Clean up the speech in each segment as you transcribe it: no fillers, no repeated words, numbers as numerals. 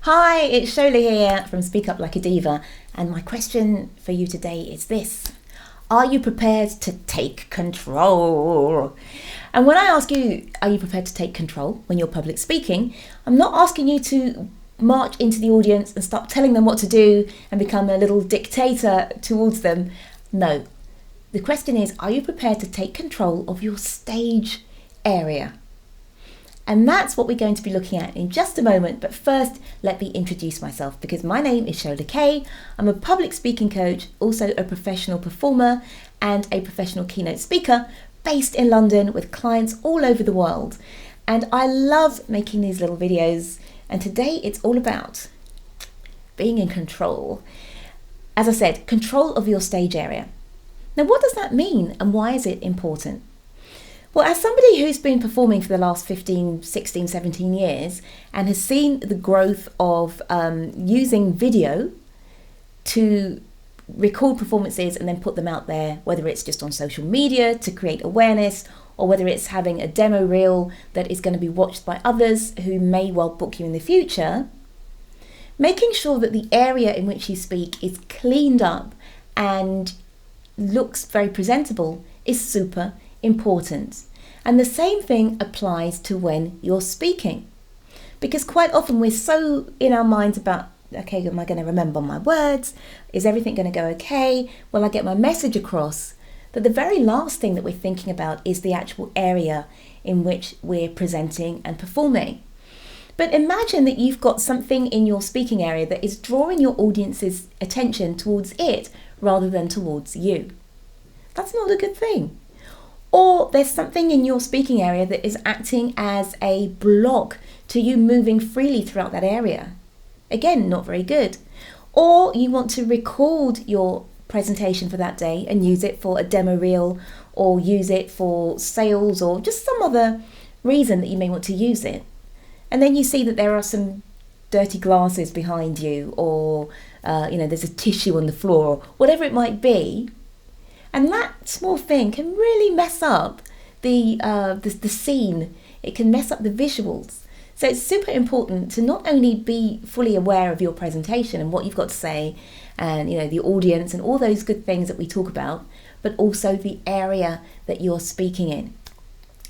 Hi, it's Shola here from Speak Up Like a Diva, and my question for you today is this. Are you prepared to take control? And when I ask you, are you prepared to take control when you're public speaking, I'm not asking you to march into the audience and start telling them what to do and become a little dictator towards them. No. The question is, are you prepared to take control of your stage area? And that's what we're going to be looking at in just a moment. But first, let me introduce myself, because my name is Shola Kaye. I'm a public speaking coach, also a professional performer and a professional keynote speaker based in London with clients all over the world. And I love making these little videos. And today it's all about being in control. As I said, control of your stage area. Now, what does that mean and why is it important? Well, as somebody who's been performing for the last 15, 16, 17 years and has seen the growth of using video to record performances and then put them out there, whether it's just on social media to create awareness or whether it's having a demo reel that is going to be watched by others who may well book you in the future, making sure that the area in which you speak is cleaned up and looks very presentable is super important. And the same thing applies to when you're speaking, because quite often we're so in our minds about, okay, am I going to remember my words? Is everything going to go okay? Will I get my message across? That the very last thing that we're thinking about is the actual area in which we're presenting and performing. But imagine that you've got something in your speaking area that is drawing your audience's attention towards it rather than towards you. That's not a good thing. Or there's something in your speaking area that is acting as a block to you moving freely throughout that area. Again, not very good. Or you want to record your presentation for that day and use it for a demo reel or use it for sales or just some other reason that you may want to use it. And then you see that there are some dirty glasses behind you or there's a tissue on the floor or whatever it might be. And that small thing can really mess up the scene. It can mess up the visuals. So it's super important to not only be fully aware of your presentation and what you've got to say and the audience and all those good things that we talk about, but also the area that you're speaking in.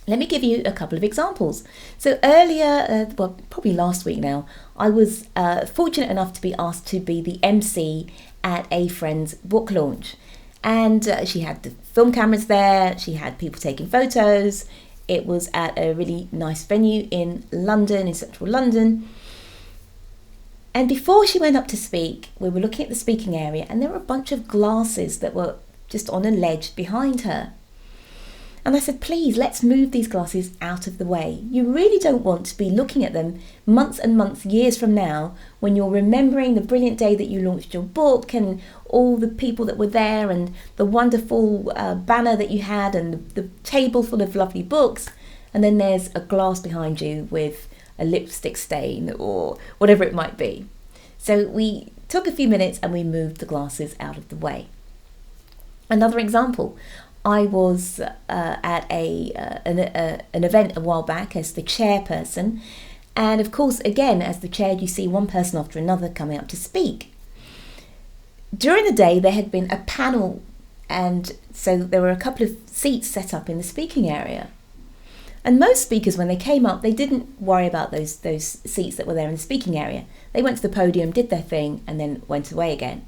Let me give you a couple of examples. So earlier, probably last week now, I was fortunate enough to be asked to be the MC at a friend's book launch. And she had the film cameras there, she had people taking photos. It was at a really nice venue in London, in central London. And before she went up to speak, we were looking at the speaking area and there were a bunch of glasses that were just on a ledge behind her. And I said, please, let's move these glasses out of the way. You really don't want to be looking at them months and months, years from now, when you're remembering the brilliant day that you launched your book and all the people that were there and the wonderful banner that you had and the table full of lovely books. And then there's a glass behind you with a lipstick stain or whatever it might be. So we took a few minutes and we moved the glasses out of the way. Another example. I was at an event a while back as the chairperson, and of course, again, as the chair, you see one person after another coming up to speak. During the day, there had been a panel, and so there were a couple of seats set up in the speaking area. And most speakers, when they came up, they didn't worry about those seats that were there in the speaking area. They went to the podium, did their thing, and then went away again.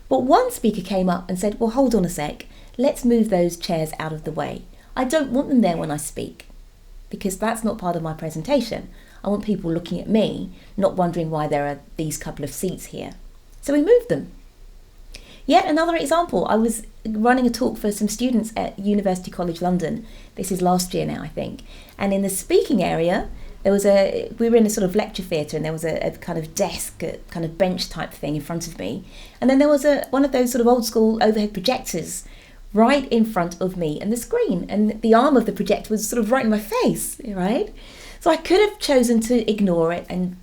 But one speaker came up and said, well, hold on a sec. Let's move those chairs out of the way. I don't want them there when I speak because that's not part of my presentation. I want people looking at me, not wondering why there are these couple of seats here. So we moved them. Yet another example, I was running a talk for some students at University College London. This is last year now, I think. And in the speaking area, we were in a sort of lecture theatre and there was a kind of desk, a kind of bench type thing in front of me. And then there was one of those sort of old school overhead projectors right in front of me and the screen, and the arm of the projector was sort of right in my face, right? So I could have chosen to ignore it and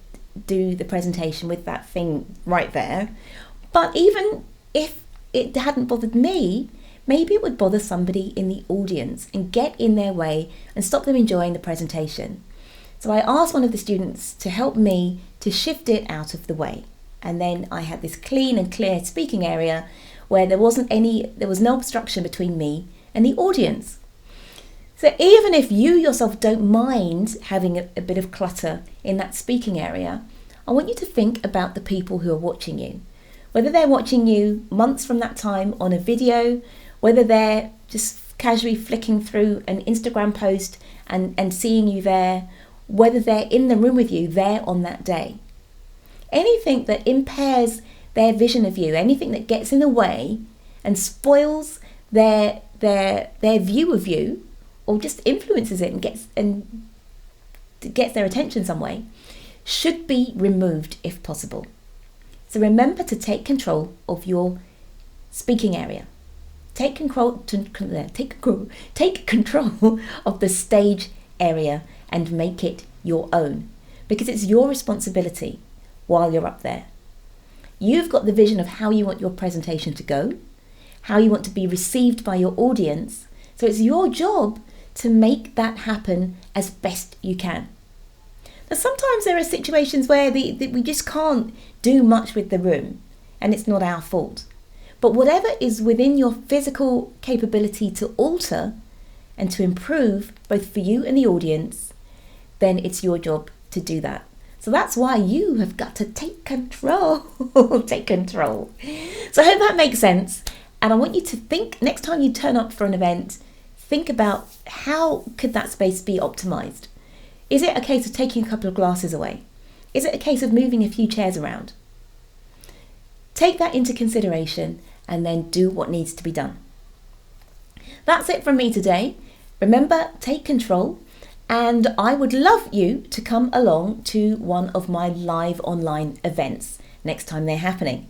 do the presentation with that thing right there. But even if it hadn't bothered me, maybe it would bother somebody in the audience and get in their way and stop them enjoying the presentation. So I asked one of the students to help me to shift it out of the way. And then I had this clean and clear speaking area where there was no obstruction between me and the audience. So even if you yourself don't mind having a bit of clutter in that speaking area, I want you to think about the people who are watching you. Whether they're watching you months from that time on a video, whether they're just casually flicking through an Instagram post and seeing you there, whether they're in the room with you there on that day. Anything that impairs their vision of you, anything that gets in the way and spoils their view of you, or just influences it and gets their attention some way, should be removed if possible. So remember to take control of your speaking area. Take control of the stage area and make it your own, because it's your responsibility while you're up there. You've got the vision of how you want your presentation to go, how you want to be received by your audience. So it's your job to make that happen as best you can. Now, sometimes there are situations where we just can't do much with the room, and it's not our fault. But whatever is within your physical capability to alter and to improve, both for you and the audience, then it's your job to do that. So that's why you have got to take control. Take control. So I hope that makes sense. And I want you to think, next time you turn up for an event, think about how could that space be optimized. Is it a case of taking a couple of glasses away? Is it a case of moving a few chairs around? Take that into consideration and then do what needs to be done. That's it from me today. Remember, take control. And I would love you to come along to one of my live online events next time they're happening.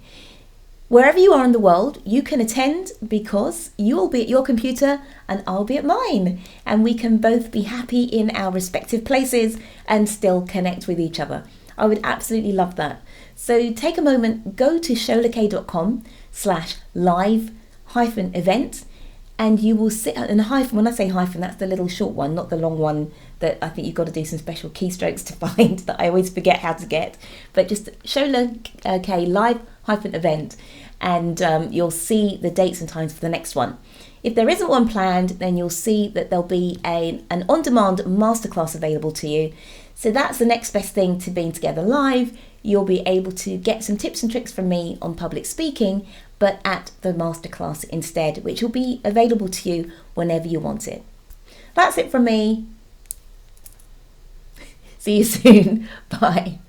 Wherever you are in the world, you can attend, because you will be at your computer and I'll be at mine. And we can both be happy in our respective places and still connect with each other. I would absolutely love that. So take a moment, go to sholakaye.com/live-event. And you will sit in a hyphen. When I say hyphen, that's the little short one, not the long one that I think you've got to do some special keystrokes to find that I always forget how to get. But just Shola Kaye live-event, and you'll see the dates and times for the next one. If there isn't one planned, then you'll see that there'll be an on-demand masterclass available to you. So that's the next best thing to being together live. You'll be able to get some tips and tricks from me on public speaking, but at the masterclass instead, which will be available to you whenever you want it. That's it from me. See you soon. Bye.